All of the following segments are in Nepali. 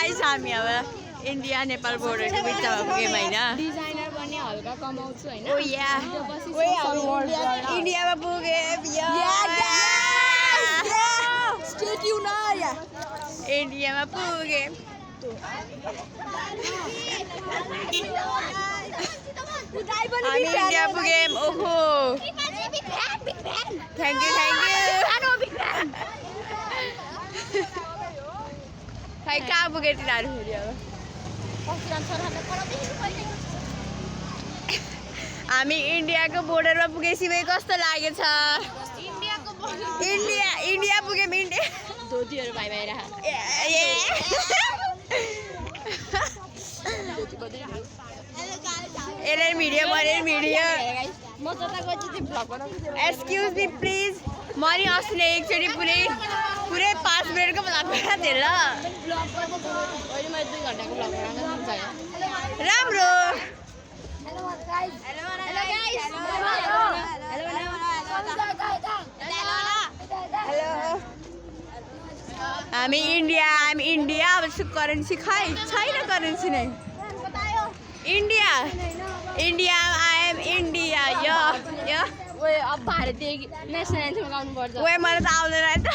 गाइस हामी अब इन्डिया नेपाल बोर्डरको बिचमा पुग्यौँ हैन डिजाइनर बन्ने हल्का कमाउँछु हैन ओ या इन्डियामा पुग्यौँ स्टे ट्युन या इन्डियामा पुग्यौँ हामी इन्डिया पुग्यौँ ओहो थ्याङ्क यू खै कहाँ पुगे तिनीहरू फेरि अब हामी इन्डियाको बोर्डरमा पुगेपछि भाइ कस्तो लागेछ इन्डिया पुग्यौँ इन्डिया धोतीहरू भाइ भाइ राख यसले भिडियो बनेर भिडियो म जता गएपछि चाहिँ भ्लग बनाउँछु एक्सक्युज मी प्लिज म नि अस्ति नै एकचोटि पुरै 5 मिनटको भ्लग बनाएको थिएँ ल भ्लग गर्दै अहिले मैले 2 घन्टाको भ्लग बनाएको छु राम्रो हामी इन्डिया अब करेन्सी खै छैन करेन्सी नै इन्डिया आई एम इन्डिया यो ओए अब भारतीय नेसनल एन्थम गाउनु पर्छ ओए मलाई त आउँदैन नि त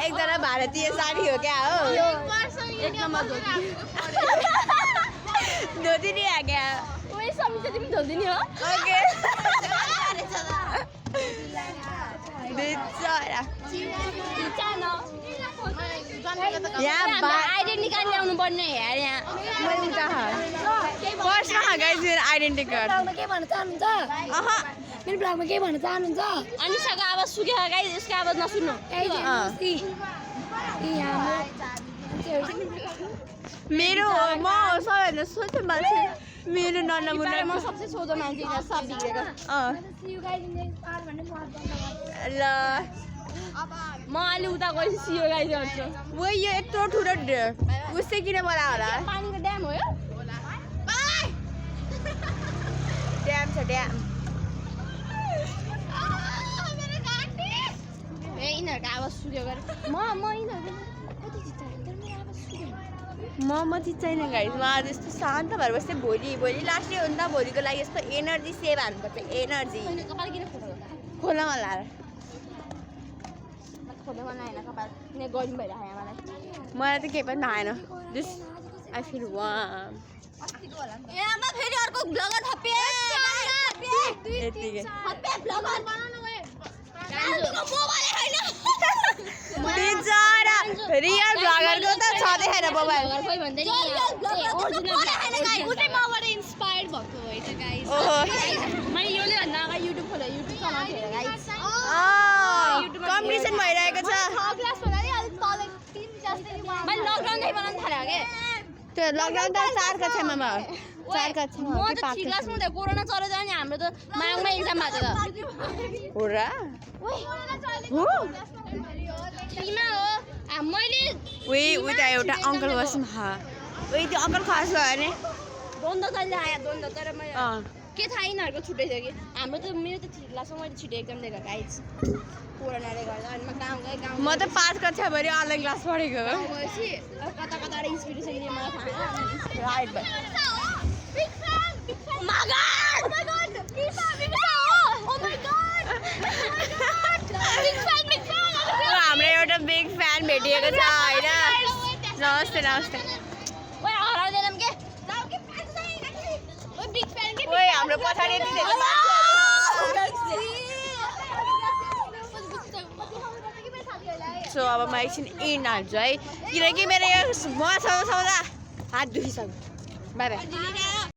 एकजना भारतीय साडी हो क्या हो एक नम्बर धोती नि आ क्या ओए समिता तिमी धोल्दी नि हो ओके बिचारा आइडेन्टी कार्ड ल्याउनु पर्ने यार यहाँ फर्स्टमा गाइस मेरो आइडेन्टी कार्ड के भन्न चाहनुहुन्छ मेरो ब्लगमा के भन्न चाहनुहुन्छ अनिसाको आवाज सुक्यो गाइस यसको आवाज नसुन्नु मेरो म सबैभन्दा सोझो मान्छे मेरो ननमुना म सबसे सोझो मान्छे यहाँ सब बिग्रेको ल म अलि उता गएपछि सियो गाइस गर्छु वो यो यत्रो ठुलो उसले किन बोला होला पानीको ड्याम हो यो ड्याम छ ड्याम ए यिनीहरूको आवाज सुक्यो गरे म यिनीहरूको कति चिच्चायो म चिच्चाइन गाइस म आज यस्तो शान्त भएर बस्दै भोलि लास्ट डे हो नि त भोलिको लागि यस्तो एनर्जी सेभ हान्नुपर्छ एनर्जी कपाल किन फोटो खोलामा लाएर खोलेमा नआएन कपाल ने गरम भइरहेको मलाई त केही पनि आएन जस्ट आई फिल वार्म यहाँ फेरि अर्को ब्लगर थपे यतिकै ब्लगर बनाउनु बिचारा रियल ब्लगरको त छँदै छैन मोबाइल खोइ भन्दै नि मबाट इन्स्पायर भएको हो त गाइस ओहो मैले योले भन्दा अगाडि युट्युब खोले युट्युब चलाउँथे गाइस कम्पिटिसन भइरहेको छ क्लास होला नि अलि तल 3 जस्तै मैले लकडाउनमै बनाउन थाले के त्यो लकडाउन त 4 कक्षामा म त 3 क्लासमा हुँदा कोरोना चले जायो नि हाम्रो त मागमा एक्जाम भएको हो र हो किमा हो मैले उता एउटा अङ्कल बस्नु त्यो अङ्कल खस गयो नि द्वन्द जहिले आयो द्वन्द तर मैले के थाहा यिनीहरूको छुट्टै थियो कि हाम्रो त मेरो त 3 क्लासमा मैले छिटो एक्जाम दिएको गाइस कोरोनाले गर्दा अनि म गाउँ म त 5 कक्षाभरि अनलाइन क्लास पढेको हो गएपछि कता इन्स्पिरेसन लिए मलाई थाहा राइट भाइ हाम्रो एउटा बिग फ्यान भेटिएको छ होइन नमस्ते हाम्रो पछाडि सो अब म एकछिन इन हाल्छु है किनकि मेरो यो म सौदा हात दुखिसक्यो बाई बाई